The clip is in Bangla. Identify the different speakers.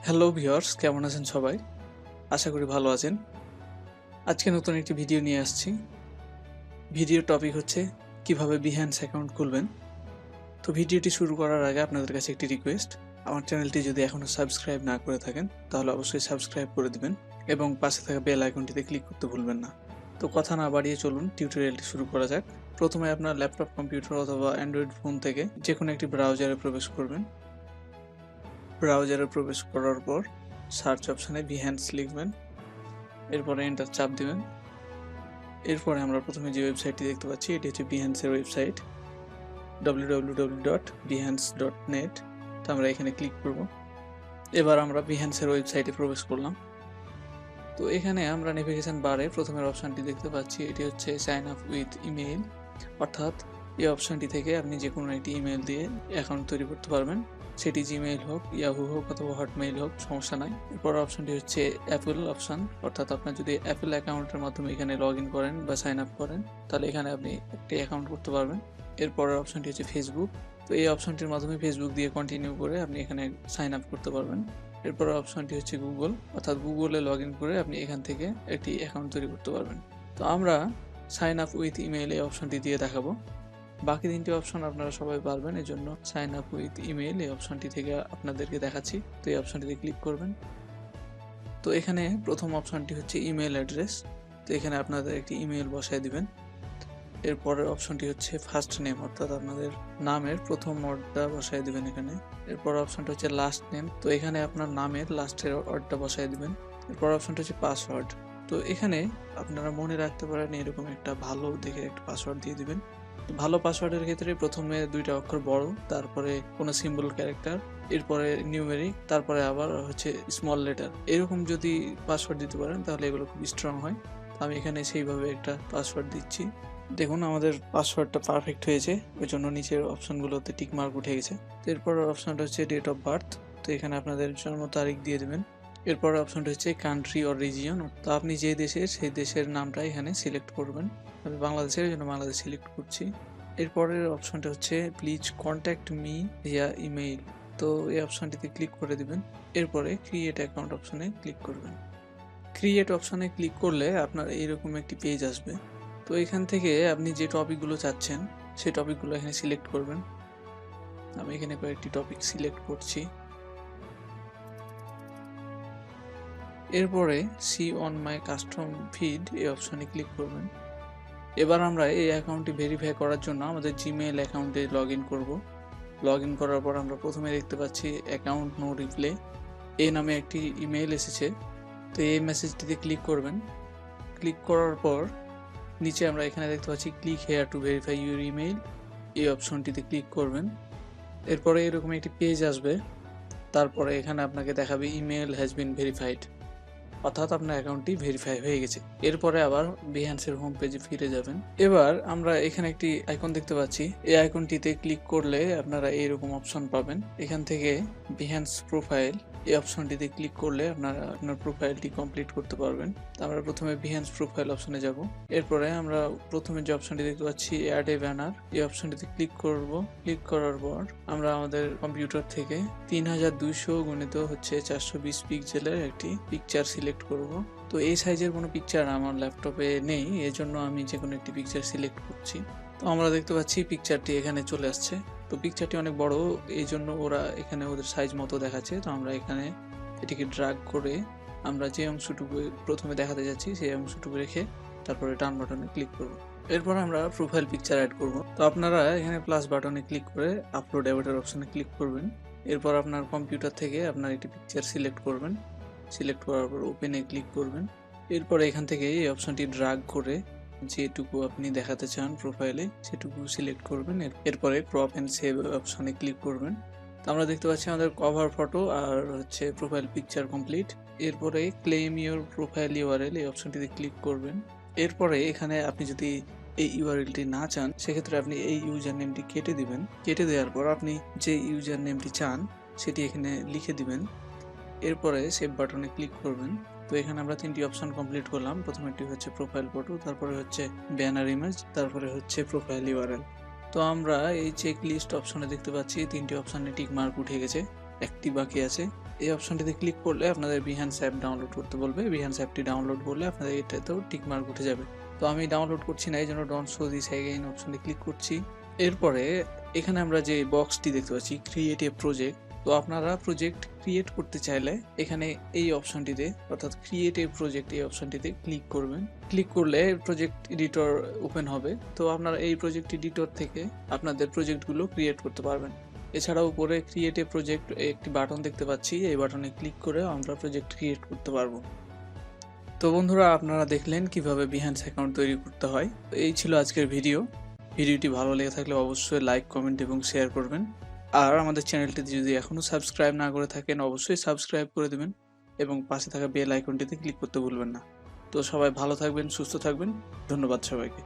Speaker 1: হ্যালো ভিউয়ার্স, কেমন আছেন সবাই? আশা করি ভালো আছেন। আজকে নতুন একটি ভিডিও নিয়ে আসছি। ভিডিওর টপিক হচ্ছে কিভাবে Behance অ্যাকাউন্ট খুলবেন। তো ভিডিওটি শুরু করার আগে আপনাদের কাছে একটি রিকোয়েস্ট, আমার চ্যানেলটি যদি এখনো সাবস্ক্রাইব না করে থাকেন তাহলে অবশ্যই সাবস্ক্রাইব করে দিবেন এবং পাশে থাকা বেল আইকনটিতে ক্লিক করতে ভুলবেন না। তো কথা না বাড়িয়ে চলুন টিউটোরিয়ালটি শুরু করা যাক। প্রথমে আপনার ল্যাপটপ, কম্পিউটার অথবা অ্যান্ড্রয়েড ফোন থেকে যেকোনো একটি ব্রাউজারে প্রবেশ করবেন। ব্রাউজারে প্রবেশ করার পর সার্চ অপশনে Behance লিখবেন, এরপরে এন্টার চাপ দিবেন। এরপরে আমরা প্রথমে যে ওয়েবসাইটটি দেখতে পাচ্ছি এটি হচ্ছে Behance-এর ওয়েবসাইট www.behance.net। তো আমরা এখানে ক্লিক করব। এবার আমরা Behance-এর ওয়েবসাইটে প্রবেশ করলাম। তো এখানে আমরা নেভিগেশন বারে প্রথমের অপশনটি দেখতে পাচ্ছি, এটি হচ্ছে সাইন আপ উইথ ইমেইল, অর্থাৎ এই অপশনটি থেকে আপনি যে কোনো একটি ইমেল দিয়ে অ্যাকাউন্ট তৈরি করতে পারবেন। সেটি জিমেইল হোক, ইয়াহু হোক অথবা হটমেইল হোক, সমস্যা নাই। এরপর অপশনটি হচ্ছে অ্যাপেল অপশন, অর্থাৎ আপনার যদি অ্যাপেল অ্যাকাউন্টের মাধ্যমে এখানে লগ ইন করেন বা সাইন আপ করেন তাহলে এখানে আপনি একটি অ্যাকাউন্ট করতে পারবেন। এরপরের অপশনটি হচ্ছে ফেসবুক। তো এই অপশনটির মাধ্যমে ফেসবুক দিয়ে কন্টিনিউ করে আপনি এখানে সাইন আপ করতে পারবেন। এরপর অপশনটি হচ্ছে গুগল, অর্থাৎ গুগলে লগ ইন করে আপনি এখান থেকে একটি অ্যাকাউন্ট তৈরি করতে পারবেন। তো আমরা সাইন আপ উইথ ইমেইল এই অপশনটি দিয়ে দেখাবো। বাকি তিনটি অপশন আপনারা সবাই পারবেন, এর জন্য সাইন আপ উইথ ইমেইল এই অপশনটি থেকে আপনাদেরকে দেখাচ্ছি। তো এই অপশনটিতে ক্লিক করবেন। তো এখানে প্রথম অপশনটি হচ্ছে ইমেল অ্যাড্রেস। তো এখানে আপনাদের একটি ইমেল বসায় দিবেন। এরপরের অপশনটি হচ্ছে ফার্স্ট নেম, অর্থাৎ আপনাদের নামের প্রথম ওয়ার্ডটা বসায় দিবেন এখানে। এরপর অপশনটা হচ্ছে লাস্ট নেম, তো এখানে আপনার নামের লাস্টের ওয়ার্ডটা বসায় দিবেন। এরপর অপশনটা হচ্ছে পাসওয়ার্ড। তো এখানে আপনারা মনে রাখতে পারেন এরকম একটা ভালো দেখে একটা পাসওয়ার্ড দিয়ে দিবেন। ভালো পাসওয়ার্ডের ক্ষেত্রে প্রথমে দুইটা অক্ষর বড়, তারপরে কোনো সিম্বল ক্যারেক্টার, এরপরে নিউমেরিক, তারপরে আবার হচ্ছে স্মল লেটার। এরকম যদি পাসওয়ার্ড দিতে পারেন তাহলে এগুলো খুব স্ট্রং হয়। আমি এখানে সেইভাবে একটা পাসওয়ার্ড দিচ্ছি। দেখুন আমাদের পাসওয়ার্ডটা পারফেক্ট হয়েছে, ওই জন্য নিচের অপশনগুলোতে টিক মার্ক উঠে গেছে। তো এরপর অপশনটা হচ্ছে ডেট অফ বার্থ। তো এখানে আপনাদের জন্ম তারিখ দিয়ে দেবেন। এরপর অপশনটা হচ্ছে কান্ট্রি অর রিজিয়ন, তো আপনি যে দেশের সেই দেশের নামটা এখানে সিলেক্ট করবেন। আমি বাংলাদেশের জন্য বাংলাদেশ সিলেক্ট করছি। এরপরের অপশনটা হচ্ছে please contact me via email. তো এই অপশনটিতে ক্লিক করে দিবেন। এরপরে ক্রিয়েট অ্যাকাউন্ট অপশনে ক্লিক করবেন। ক্রিয়েট অপশনে ক্লিক করলে আপনার এইরকম একটি পেজ আসবে। তো এখান থেকে আপনি যে টপিকগুলো চাচ্ছেন সেই টপিকগুলো এখানে সিলেক্ট করবেন। আমি এখানে কয়েকটি টপিক সিলেক্ট করছি। এরপরে see on my custom feed এই অপশনে ক্লিক করবেন। এবার আমরা এই অ্যাকাউন্টটি ভেরিফাই করার জন্য আমাদের জিমেইল অ্যাকাউন্টে লগ ইন করবো। লগ ইন করার পর আমরা প্রথমে দেখতে পাচ্ছি অ্যাকাউন্ট নো রিপ্লে এই নামে একটি ইমেইল এসেছে। তো এই মেসেজটিতে ক্লিক করবেন। ক্লিক করার পর নিচে আমরা এখানে দেখতে পাচ্ছি click here to verify your email, এই অপশনটিতে ক্লিক করবেন। এরপরে এরকম একটি পেজ আসবে। তারপরে এখানে আপনাকে দেখাবে ইমেল হ্যাজ বিন ভেরিফাইড, অর্থাৎ আপনার অ্যাকাউন্টটি ভেরিফাই হয়ে গেছে। এরপরে আবার Behance-এর হোম পেজে ফিরে যাবেন। এবার আমরা এখানে একটি আইকন দেখতে পাচ্ছি, এই আইকনটিতে ক্লিক করলে আপনারা এইরকম অপশন পাবেন। এখান থেকে Behance প্রোফাইল এই অপশনটিতে ক্লিক করলে আপনারা আপনার প্রোফাইলটি কমপ্লিট করতে পারবেন। আমরা প্রথমে Behance প্রোফাইল অপশনে যাব। এরপরে আমরা প্রথমে যে অপশনটি দেখতে পাচ্ছি অ্যাড এ ব্যানার, এই অপশনটিতে ক্লিক করব। ক্লিক করার পর আমরা আমাদের কম্পিউটার থেকে 3200x420 পিক্সেলের একটি পিকচার সিলেক্ট করব। তো এই সাইজের কোনো পিকচার আমার ল্যাপটপে নেই, এজন্য আমি যে কোনো একটি পিকচার সিলেক্ট করছি। তো আমরা দেখতে পাচ্ছি পিকচারটি এখানে চলে আসছে। তো পিকচারটি অনেক বড়, এই জন্য ওরা এখানে ওদের সাইজ মতো দেখাচ্ছে। তো আমরা এখানে এটিকে ড্র্যাগ করে আমরা যে অংশটুকু প্রথমে দেখাতে যাচ্ছি সেই অংশটুকু রেখে তারপরে ডান বাটনে ক্লিক করব। এরপর আমরা প্রোফাইল পিকচার অ্যাড করব। তো আপনারা এখানে প্লাস বাটনে ক্লিক করে আপলোড অ্যাভাটার অপশনে ক্লিক করবেন। এরপর আপনার কম্পিউটার থেকে আপনার একটি পিকচার সিলেক্ট করবেন। সিলেক্ট করার পর ওপেনে ক্লিক করবেন। এরপর এখান থেকে এই অপশনটি ড্র্যাগ করে যেটুকু আপনি দেখাতে চান প্রোফাইলে সেটুকু সিলেক্ট করবেন। এরপরে ক্রপ এন্ড সেভ অপশনে ক্লিক করবেন। তো আমরা দেখতে পাচ্ছি আমাদের কভার ফটো আর হচ্ছে প্রোফাইল পিকচার কমপ্লিট। এরপরে ক্লেম ইউর প্রোফাইল ইউআরএল এই অপশনটিতে ক্লিক করবেন। এরপরে এখানে আপনি যদি এই ইউআরএলটি না চান সেক্ষেত্রে আপনি এই ইউজার নেমটি কেটে দিবেন। কেটে দেওয়ার পর আপনি যে ইউজার নেমটি চান সেটি এখানে লিখে দিবেন। এরপরে সেভ বাটনে ক্লিক করবেন। তো এখানে আমরা তিনটি অপশন কমপ্লিট করলাম। প্রথমটি হচ্ছে প্রোফাইল ফটো, তারপরে হচ্ছে ব্যানার ইমেজ, তারপরে হচ্ছে প্রোফাইল ইউআরএল। তো আমরা এই চেক লিস্ট অপশনে দেখতে পাচ্ছি তিনটি অপশনে টিক মার্ক উঠে গেছে, একটি বাকি আছে। এই অপশনটিতে ক্লিক করলে আপনাদের Behance অ্যাপ ডাউনলোড করতে বলবে। Behance অ্যাপটি ডাউনলোড করলে আপনাদের এটাতেও টিক মার্ক উঠে যাবে। তো আমি ডাউনলোড করছি না, এইজন্য ডোন্ট শো দিস অ্যাগেইন অপশনে ক্লিক করছি। এরপরে এখানে আমরা যে বক্সটি দেখতে পাচ্ছি ক্রিয়েট এ প্রজেক্ট, তো আপনারা প্রজেক্ট ক্রিয়েট করতে চাইলে এখানে এই অপশনটিতে অর্থাৎ ক্রিয়েট এ প্রজেক্ট এই অপশনটিতে ক্লিক করবেন। ক্লিক করলে প্রজেক্ট এডিটর ওপেন হবে। তো আপনারা এই প্রজেক্ট এডিটর থেকে আপনাদের প্রজেক্টগুলো ক্রিয়েট করতে পারবেন। এছাড়াও উপরে ক্রিয়েট এ প্রজেক্ট একটি বাটন দেখতে পাচ্ছি, এই বাটনে ক্লিক করে আমরা প্রজেক্ট ক্রিয়েট করতে পারবো। তো বন্ধুরা, আপনারা দেখলেন কিভাবে Behance অ্যাকাউন্ট তৈরি করতে হয়। এই ছিল আজকের ভিডিও। ভিডিওটি ভালো লেগে থাকলে অবশ্যই লাইক, কমেন্ট এবং শেয়ার করবেন। আর আমাদের চ্যানেলটি যদি এখনও সাবস্ক্রাইব না করে থাকেন অবশ্যই সাবস্ক্রাইব করে দেবেন এবং পাশে থাকা বেল আইকনটিতে ক্লিক করতে ভুলবেন না। তো সবাই ভালো থাকবেন, সুস্থ থাকবেন। ধন্যবাদ সবাইকে।